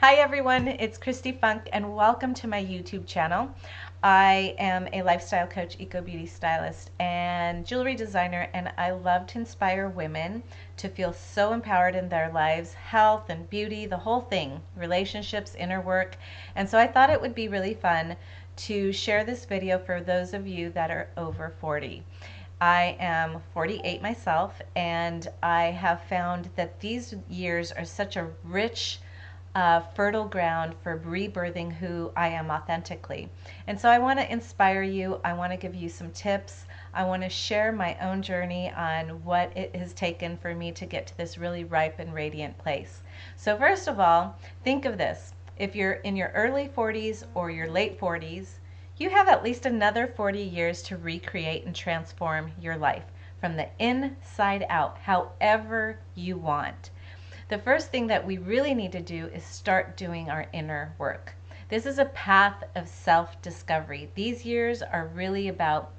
Hi everyone, it's Christy Funk and welcome to my YouTube channel. I am a lifestyle coach, eco beauty stylist, and jewelry designer, and I love to inspire women to feel so empowered in their lives, health and beauty, the whole thing, relationships, inner work. And so I thought it would be really fun to share this video for those of you that are over 40. I am 48 myself, and I have found that these years are such a rich fertile ground for rebirthing who I am authentically. And so I want to inspire you. I want to give you some tips. I want to share my own journey on what it has taken for me to get to this really ripe and radiant place. So first of all, think of this. If you're in your early 40s or your late 40s, you have at least another 40 years to recreate and transform your life from the inside out, however you want. The first thing that we really need to do is start doing our inner work. This is a path of self-discovery. These years are really about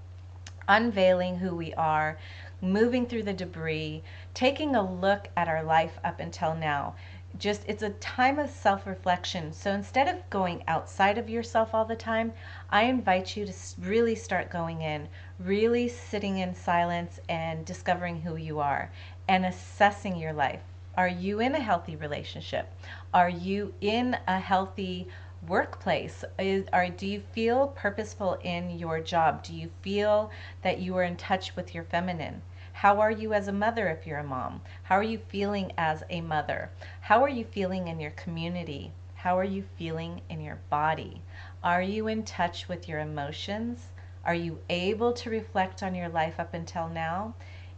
unveiling who we are, moving through the debris, taking a look at our life up until now. It's a time of self-reflection. So instead of going outside of yourself all the time, I invite you to really start going in, really sitting in silence and discovering who you are and assessing your life. Are you in a healthy relationship? Are you in a healthy workplace? Do you feel purposeful in your job? Do you feel that you are in touch with your feminine? How are you as a mother if you're a mom? How are you feeling as a mother? How are you feeling in your community? How are you feeling in your body? Are you in touch with your emotions? Are you able to reflect on your life up until now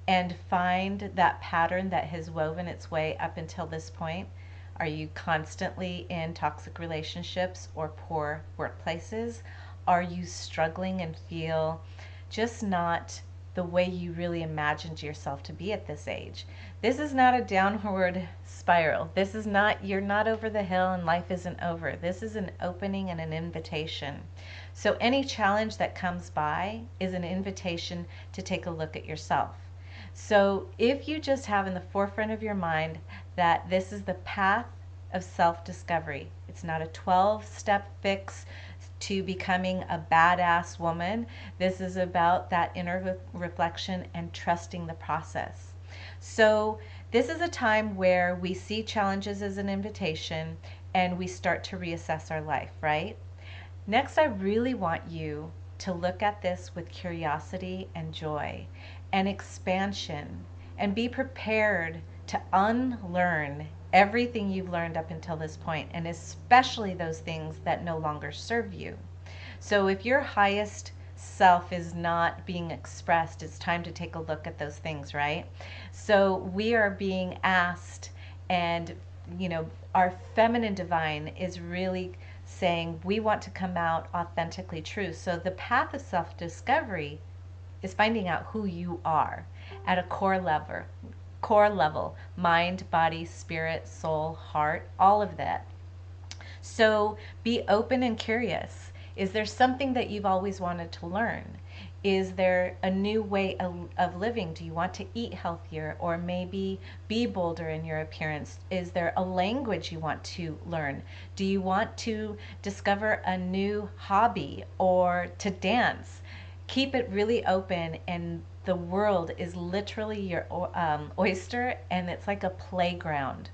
and find that pattern that has woven its way up until this point? Are you constantly in toxic relationships or poor workplaces? Are you struggling and feel just not the way you really imagined yourself to be at this age? This is not a downward spiral. This is not, you're not over the hill and life isn't over. This is an opening and an invitation. So any challenge that comes by is an invitation to take a look at yourself. So if you just have in the forefront of your mind that this is the path of self-discovery, it's not a 12-step fix to becoming a badass woman. This is about that inner reflection and trusting the process. So this is a time where we see challenges as an invitation and we start to reassess our life, right? Next, I really want you to look at this with curiosity and joy and expansion, and be prepared to unlearn everything you've learned up until this point, and especially those things that no longer serve you. So if your highest self is not being expressed, it's time to take a look at those things, right? So we are being asked, and our feminine divine is really saying we want to come out authentically true. So the path of self-discovery is finding out who you are at a core level, mind, body, spirit, soul, heart, all of that. So be open and curious. Is there something that you've always wanted to learn? Is there a new way of living? Do you want to eat healthier or maybe be bolder in your appearance? Is there a language you want to learn? Do you want to discover a new hobby or to dance? Keep it really open, and the world is literally your oyster, and it's like a playground.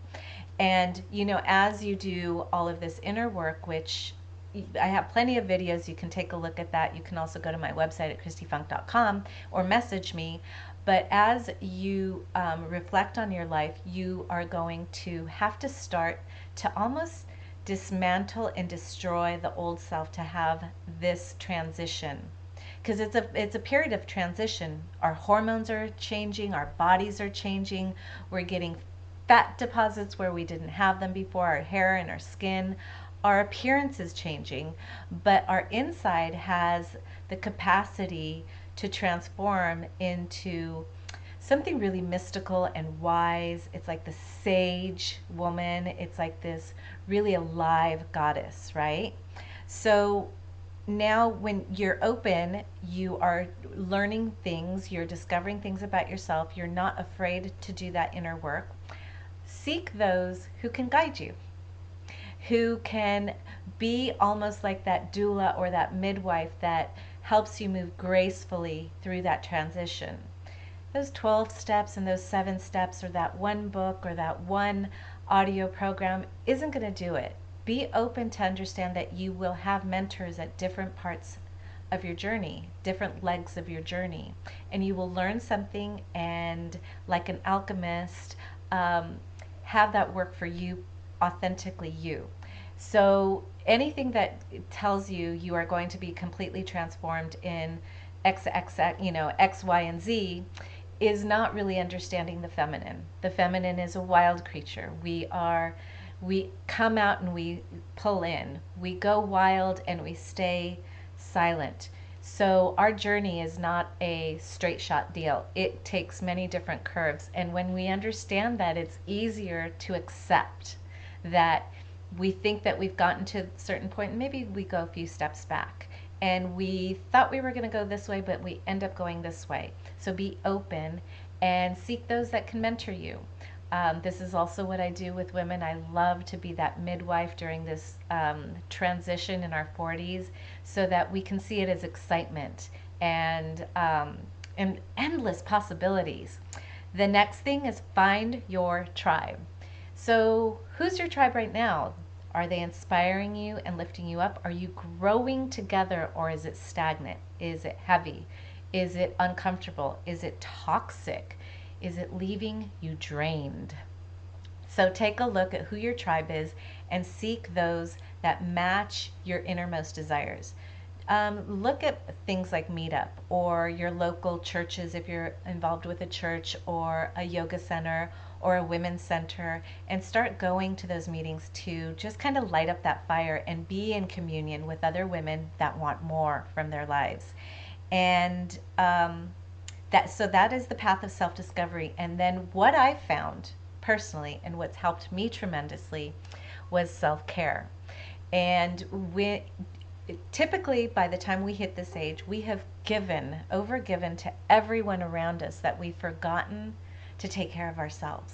And as you do all of this inner work, which I have plenty of videos, you can take a look at that. You can also go to my website at christyfunk.com or message me. But as you reflect on your life, you are going to have to start to almost dismantle and destroy the old self to have this transition, because it's a period of transition. Our hormones are changing, our bodies are changing, we're getting fat deposits where we didn't have them before, our hair and our skin, our appearance is changing, but our inside has the capacity to transform into something really mystical and wise. It's like the sage woman. It's like this really alive goddess, right? So now when you're open, you are learning things, you're discovering things about yourself, you're not afraid to do that inner work. Seek those who can guide you, who can be almost like that doula or that midwife that helps you move gracefully through that transition. Those 12 steps and those 7 steps or that one book or that one audio program isn't going to do it. Be open to understand that you will have mentors at different parts of your journey, different legs of your journey, and you will learn something and, like an alchemist, have that work for you, authentically you. So anything that tells you you are going to be completely transformed in X, Y, and Z is not really understanding the feminine. The feminine is a wild creature. We come out and we pull in. We go wild and we stay silent. So our journey is not a straight shot deal. It takes many different curves. And when we understand that, it's easier to accept that we think that we've gotten to a certain point, and maybe we go a few steps back. And we thought we were going to go this way, but we end up going this way. So be open and seek those that can mentor you. This is also what I do with women. I love to be that midwife during this transition in our 40s so that we can see it as excitement and endless possibilities. The next thing is find your tribe. So who's your tribe right now? Are they inspiring you and lifting you up? Are you growing together, or is it stagnant? Is it heavy? Is it uncomfortable? Is it toxic? Is it leaving you drained? So take a look at who your tribe is and seek those that match your innermost desires. Look at things like Meetup or your local churches if you're involved with a church or a yoga center or a women's center, and start going to those meetings to just kind of light up that fire and be in communion with other women that want more from their lives. And that is the path of self-discovery. And then what I found personally and what's helped me tremendously was self-care. And typically by the time we hit this age, we have overgiven to everyone around us that we've forgotten to take care of ourselves.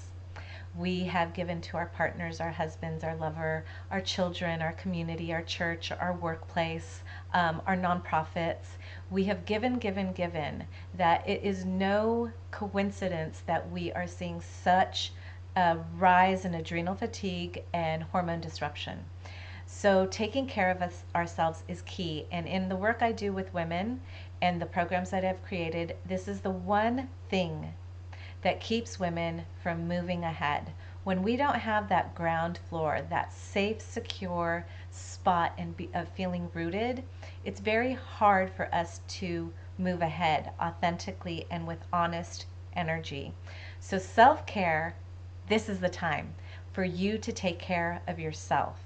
We have given to our partners, our husbands, our lover, our children, our community, our church, our workplace, our nonprofits. We have given, that it is no coincidence that we are seeing such a rise in adrenal fatigue and hormone disruption. So taking care of ourselves is key. And in the work I do with women and the programs that I've created, this is the one thing that keeps women from moving ahead. When we don't have that ground floor, that safe, secure spot of feeling rooted, it's very hard for us to move ahead authentically and with honest energy. So self-care, this is the time for you to take care of yourself.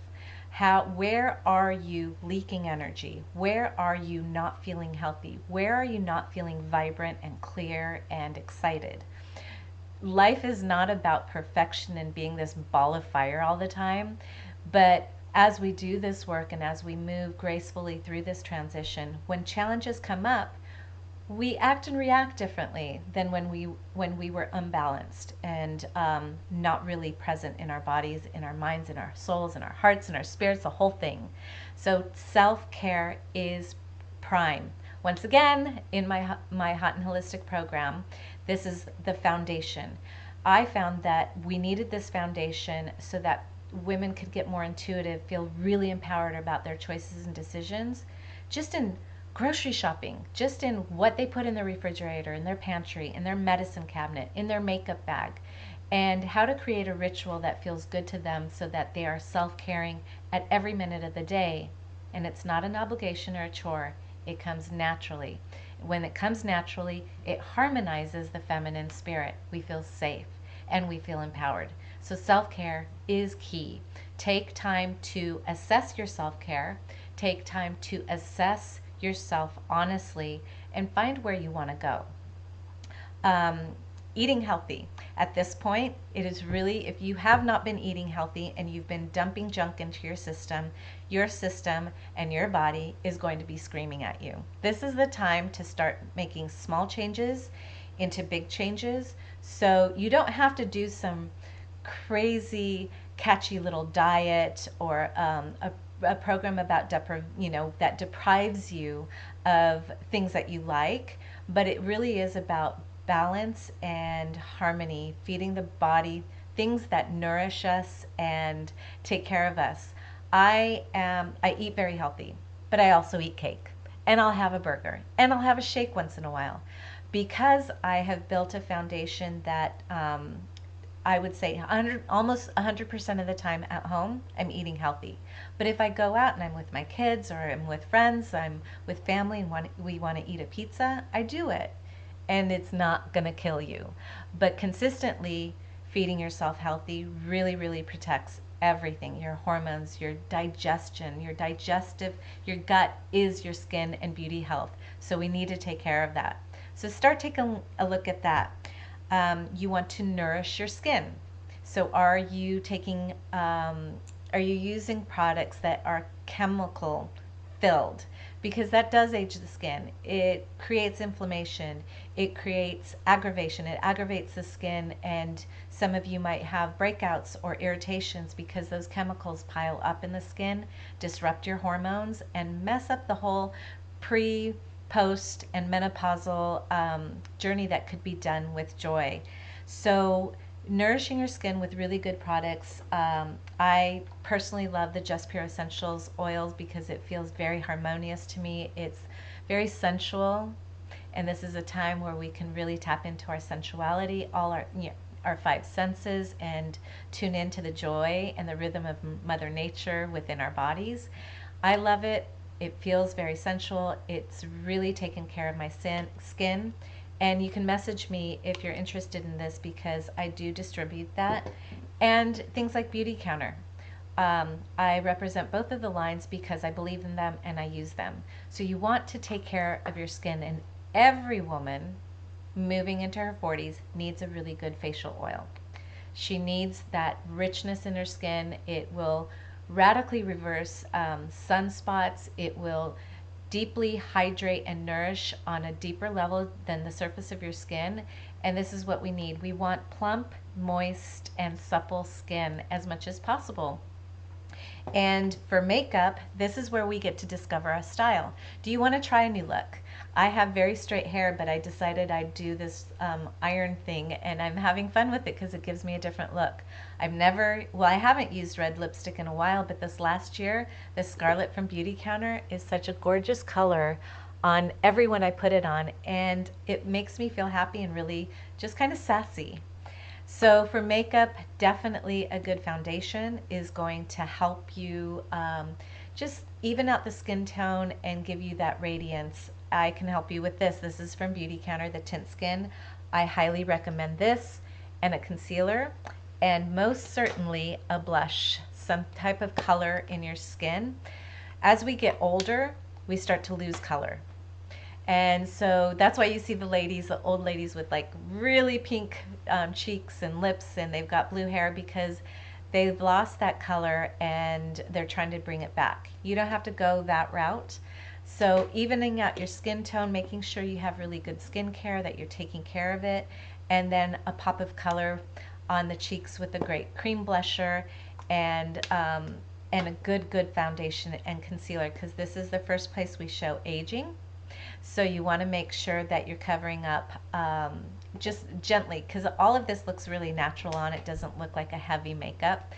Where are you leaking energy? Where are you not feeling healthy? Where are you not feeling vibrant and clear and excited? Life is not about perfection and being this ball of fire all the time, but as we do this work and as we move gracefully through this transition, when challenges come up, we act and react differently than when we were unbalanced and not really present in our bodies, in our minds, in our souls, in our hearts, in our spirits, the whole thing. So self-care is prime. Once again, in my Hot and Holistic program, this is the foundation. I found that we needed this foundation so that women could get more intuitive, feel really empowered about their choices and decisions, just in grocery shopping, just in what they put in their refrigerator, in their pantry, in their medicine cabinet, in their makeup bag, and how to create a ritual that feels good to them so that they are self-caring at every minute of the day. And it's not an obligation or a chore. It comes naturally. When it comes naturally, it harmonizes the feminine spirit. We feel safe and we feel empowered. So self-care is key. Take time to assess your self-care. Take time to assess yourself honestly and find where you want to go. Eating healthy. At this point, it is really, if you have not been eating healthy and you've been dumping junk into your system and your body is going to be screaming at you. This is the time to start making small changes into big changes. So you don't have to do some crazy catchy little diet or a program about that deprives you of things that you like, but it really is about balance and harmony, feeding the body things that nourish us and take care of us. I eat very healthy, but I also eat cake, and I'll have a burger, and I'll have a shake once in a while, because I have built a foundation that I would say almost 100% of the time at home, I'm eating healthy. But if I go out and I'm with my kids or I'm with friends, I'm with family and we want to eat a pizza, I do it. And it's not going to kill you. But consistently feeding yourself healthy really, really protects everything, your hormones, your digestion, your digestive, your gut is your skin and beauty health. So we need to take care of that. So start taking a look at that. You want to nourish your skin. So are you using products that are chemical filled? Because that does age the skin. It creates inflammation. It creates aggravation. It aggravates the skin, and some of you might have breakouts or irritations because those chemicals pile up in the skin, disrupt your hormones, and mess up the whole pre, post, and menopausal journey that could be done with joy. So nourishing your skin with really good products. I personally love the Just Pure Essentials oils because it feels very harmonious to me. It's very sensual, and this is a time where we can really tap into our sensuality, all our five senses, and tune into the joy and the rhythm of Mother Nature within our bodies. I love it. It feels very sensual. It's really taken care of my skin. And you can message me if you're interested in this because I do distribute that. And things like Beauty Counter. I represent both of the lines because I believe in them and I use them. So you want to take care of your skin, and every woman moving into her 40s needs a really good facial oil. She needs that richness in her skin. It will radically reverse sunspots. It will deeply hydrate and nourish on a deeper level than the surface of your skin. And this is what we need. We want plump, moist, and supple skin as much as possible. And for makeup, this is where we get to discover our style. Do you want to try a new look? I have very straight hair, but I decided I'd do this iron thing, and I'm having fun with it because it gives me a different look. I haven't used red lipstick in a while, but this last year, the Scarlet from Beauty Counter is such a gorgeous color on everyone I put it on, and it makes me feel happy and really just kind of sassy. So for makeup, definitely a good foundation is going to help you just even out the skin tone and give you that radiance. I can help you with this. This is from Beauty Counter, the Tint Skin. I highly recommend this, and a concealer, and most certainly a blush, some type of color in your skin. As we get older, we start to lose color. And so that's why you see the old ladies with like really pink cheeks and lips, and they've got blue hair because they've lost that color and they're trying to bring it back. You don't have to go that route. So evening out your skin tone, making sure you have really good skincare, that you're taking care of it, and then a pop of color on the cheeks with a great cream blusher and a good foundation and concealer, because this is the first place we show aging. So you want to make sure that you're covering up just gently, because all of this looks really natural on. It doesn't look like a heavy makeup.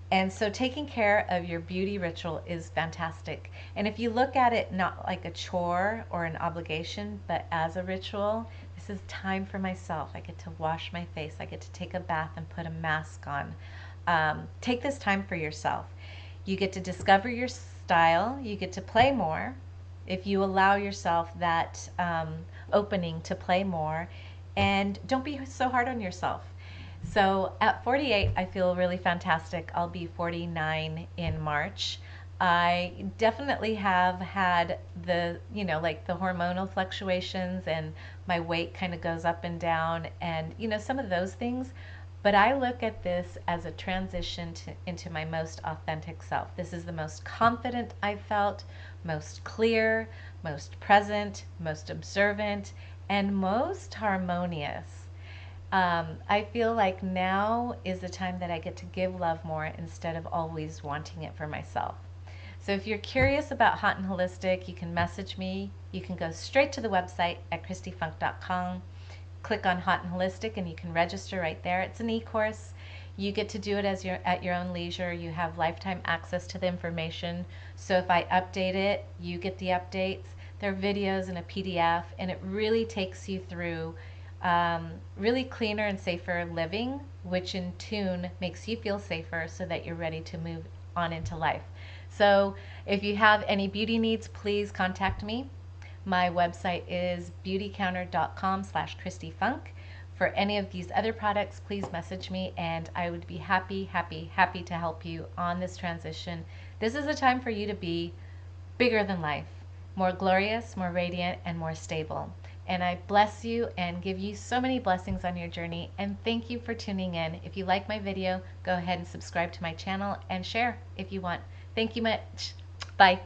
And so taking care of your beauty ritual is fantastic. And if you look at it not like a chore or an obligation, but as a ritual, this is time for myself. I get to wash my face. I get to take a bath and put a mask on. Take this time for yourself. You get to discover your style. You get to play more if you allow yourself that opening to play more, and don't be so hard on yourself. So at 48, I feel really fantastic. I'll be 49 in March. I definitely have had like the hormonal fluctuations, and my weight kind of goes up and down, and some of those things. But I look at this as a transition into my most authentic self. This is the most confident I've felt, most clear, most present, most observant, and most harmonious. I feel like now is the time that I get to give love more instead of always wanting it for myself. So if you're curious about Hot and Holistic, you can message me. You can go straight to the website at christyfunk.com, click on Hot and Holistic, and you can register right there. It's an e-course. You get to do it at your own leisure. You have lifetime access to the information. So if I update it, you get the updates. There are videos and a PDF, and it really takes you through really cleaner and safer living, which in tune makes you feel safer so that you're ready to move on into life. So if you have any beauty needs, please contact me. My website is beautycounter.com/christyfunk. For any of these other products, please message me and I would be happy to help you on this transition. This is a time for you to be bigger than life, more glorious, more radiant, and more stable. And I bless you and give you so many blessings on your journey. And thank you for tuning in. If you like my video, go ahead and subscribe to my channel and share if you want. Thank you much. Bye.